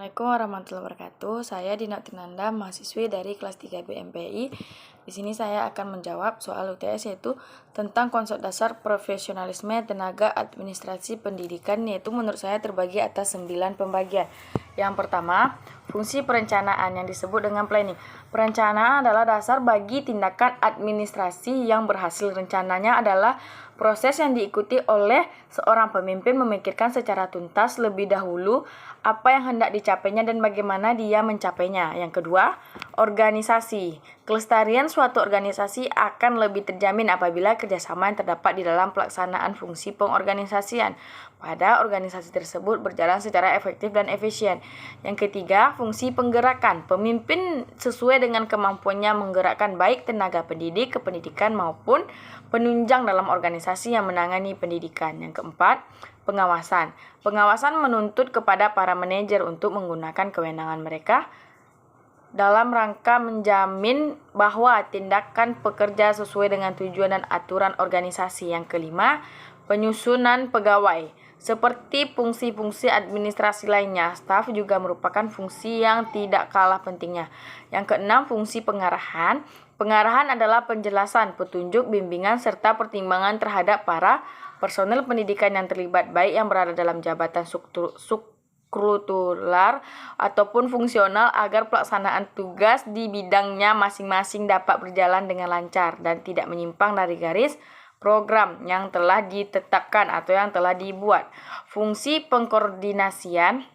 Assalamualaikum warahmatullahi wabarakatuh. Saya Dina Tinanda, mahasiswi dari kelas 3 BMPI. Di sini saya akan menjawab soal UTS yaitu tentang konsep dasar profesionalisme tenaga administrasi pendidikan, yaitu menurut saya terbagi atas 9 pembagian. Yang pertama, fungsi perencanaan yang disebut dengan planning. Perencanaan adalah dasar bagi tindakan administrasi yang berhasil. Rencananya adalah proses yang diikuti oleh seorang pemimpin memikirkan secara tuntas lebih dahulu apa yang hendak dicapainya dan bagaimana dia mencapainya. Yang kedua, organisasi. Kelestarian suatu organisasi akan lebih terjamin apabila kerjasama yang terdapat di dalam pelaksanaan fungsi pengorganisasian pada organisasi tersebut berjalan secara efektif dan efisien. Yang ketiga, fungsi penggerakan. Pemimpin sesuai dengan kemampuannya menggerakkan baik tenaga pendidik, kependidikan maupun penunjang dalam organisasi yang menangani pendidikan. Yang keempat, pengawasan. Pengawasan menuntut kepada para manajer untuk menggunakan kewenangan mereka dalam rangka menjamin bahwa tindakan pekerja sesuai dengan tujuan dan aturan organisasi. Yang kelima, penyusunan pegawai. Seperti fungsi-fungsi administrasi lainnya, staf juga merupakan fungsi yang tidak kalah pentingnya. Yang keenam, fungsi pengarahan. Pengarahan adalah penjelasan, petunjuk, bimbingan, serta pertimbangan terhadap para personel pendidikan yang terlibat, baik yang berada dalam jabatan struktural ataupun fungsional, agar pelaksanaan tugas di bidangnya masing-masing dapat berjalan dengan lancar dan tidak menyimpang dari garis program yang telah ditetapkan atau yang telah dibuat. Fungsi pengkoordinasian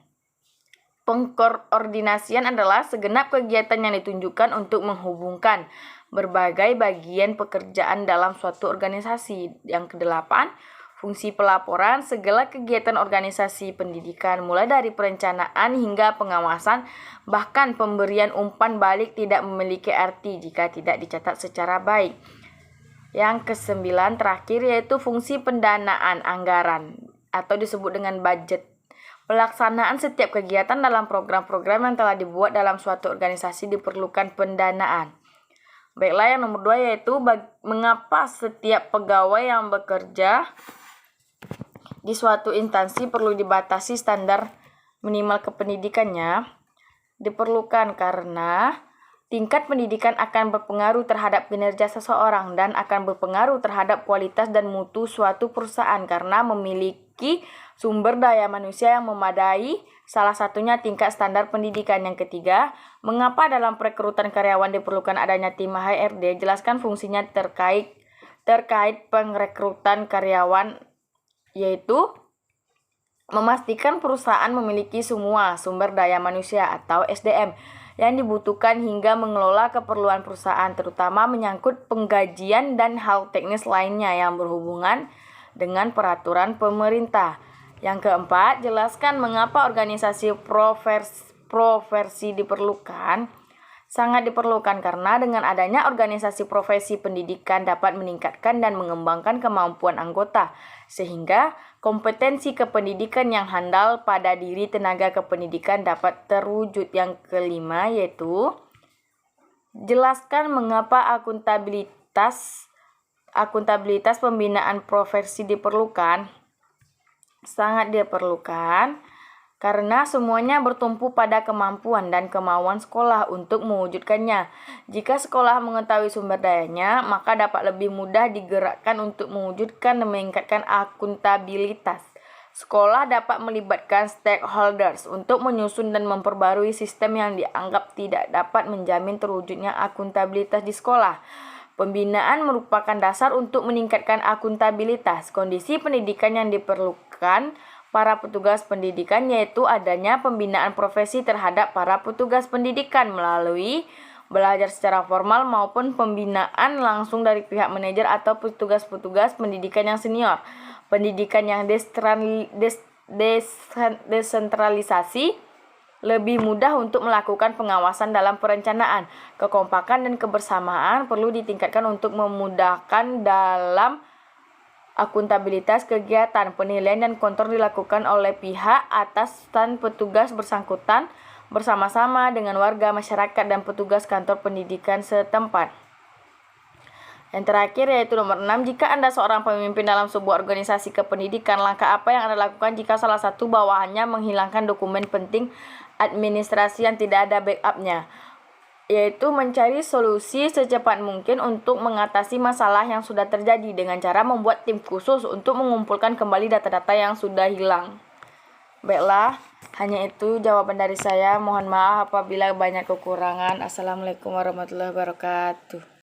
adalah segenap kegiatan yang ditunjukkan untuk menghubungkan berbagai bagian pekerjaan dalam suatu organisasi. Yang kedelapan, fungsi pelaporan. Segala kegiatan organisasi pendidikan mulai dari perencanaan hingga pengawasan, bahkan pemberian umpan balik tidak memiliki arti jika tidak dicatat secara baik. Yang kesembilan terakhir yaitu fungsi pendanaan anggaran atau disebut dengan budget. Pelaksanaan setiap kegiatan dalam program-program yang telah dibuat dalam suatu organisasi diperlukan pendanaan. Baiklah, yang nomor 2 yaitu mengapa setiap pegawai yang bekerja di suatu instansi perlu dibatasi standar minimal kependidikannya. Diperlukan karena tingkat pendidikan akan berpengaruh terhadap kinerja seseorang dan akan berpengaruh terhadap kualitas dan mutu suatu perusahaan karena memiliki sumber daya manusia yang memadai, salah satunya tingkat standar pendidikan. Yang ketiga, mengapa dalam perekrutan karyawan diperlukan adanya tim HRD? Jelaskan fungsinya terkait perekrutan karyawan, yaitu memastikan perusahaan memiliki semua sumber daya manusia atau SDM yang dibutuhkan hingga mengelola keperluan perusahaan, terutama menyangkut penggajian dan hal teknis lainnya yang berhubungan dengan peraturan pemerintah. Yang keempat, jelaskan mengapa organisasi profesi diperlukan. Sangat diperlukan karena dengan adanya organisasi profesi pendidikan dapat meningkatkan dan mengembangkan kemampuan anggota, sehingga kompetensi kependidikan yang handal pada diri tenaga kependidikan dapat terwujud. Yang kelima yaitu jelaskan mengapa akuntabilitas pembinaan profesi diperlukan. Sangat diperlukan karena semuanya bertumpu pada kemampuan dan kemauan sekolah untuk mewujudkannya. Jika sekolah mengetahui sumber dayanya, maka dapat lebih mudah digerakkan untuk mewujudkan dan meningkatkan akuntabilitas. Sekolah dapat melibatkan stakeholders untuk menyusun dan memperbarui sistem yang dianggap tidak dapat menjamin terwujudnya akuntabilitas di sekolah. Pembinaan merupakan dasar untuk meningkatkan akuntabilitas. Kondisi pendidikan yang diperlukan para petugas pendidikan yaitu adanya pembinaan profesi terhadap para petugas pendidikan melalui belajar secara formal maupun pembinaan langsung dari pihak manajer atau petugas-petugas pendidikan yang senior. Pendidikan yang desentralisasi lebih mudah untuk melakukan pengawasan dalam perencanaan. Kekompakan dan kebersamaan perlu ditingkatkan untuk memudahkan dalam akuntabilitas kegiatan. Penilaian dan kontrol dilakukan oleh pihak atas dan petugas bersangkutan bersama-sama dengan warga masyarakat dan petugas kantor pendidikan setempat. Yang terakhir yaitu nomor 6, jika Anda seorang pemimpin dalam sebuah organisasi kependidikan, langkah apa yang Anda lakukan jika salah satu bawahannya menghilangkan dokumen penting administrasi yang tidak ada backupnya, yaitu mencari solusi secepat mungkin untuk mengatasi masalah yang sudah terjadi dengan cara membuat tim khusus untuk mengumpulkan kembali data-data yang sudah hilang. Baiklah, hanya itu jawaban dari saya. Mohon maaf apabila banyak kekurangan. Assalamualaikum warahmatullahi wabarakatuh.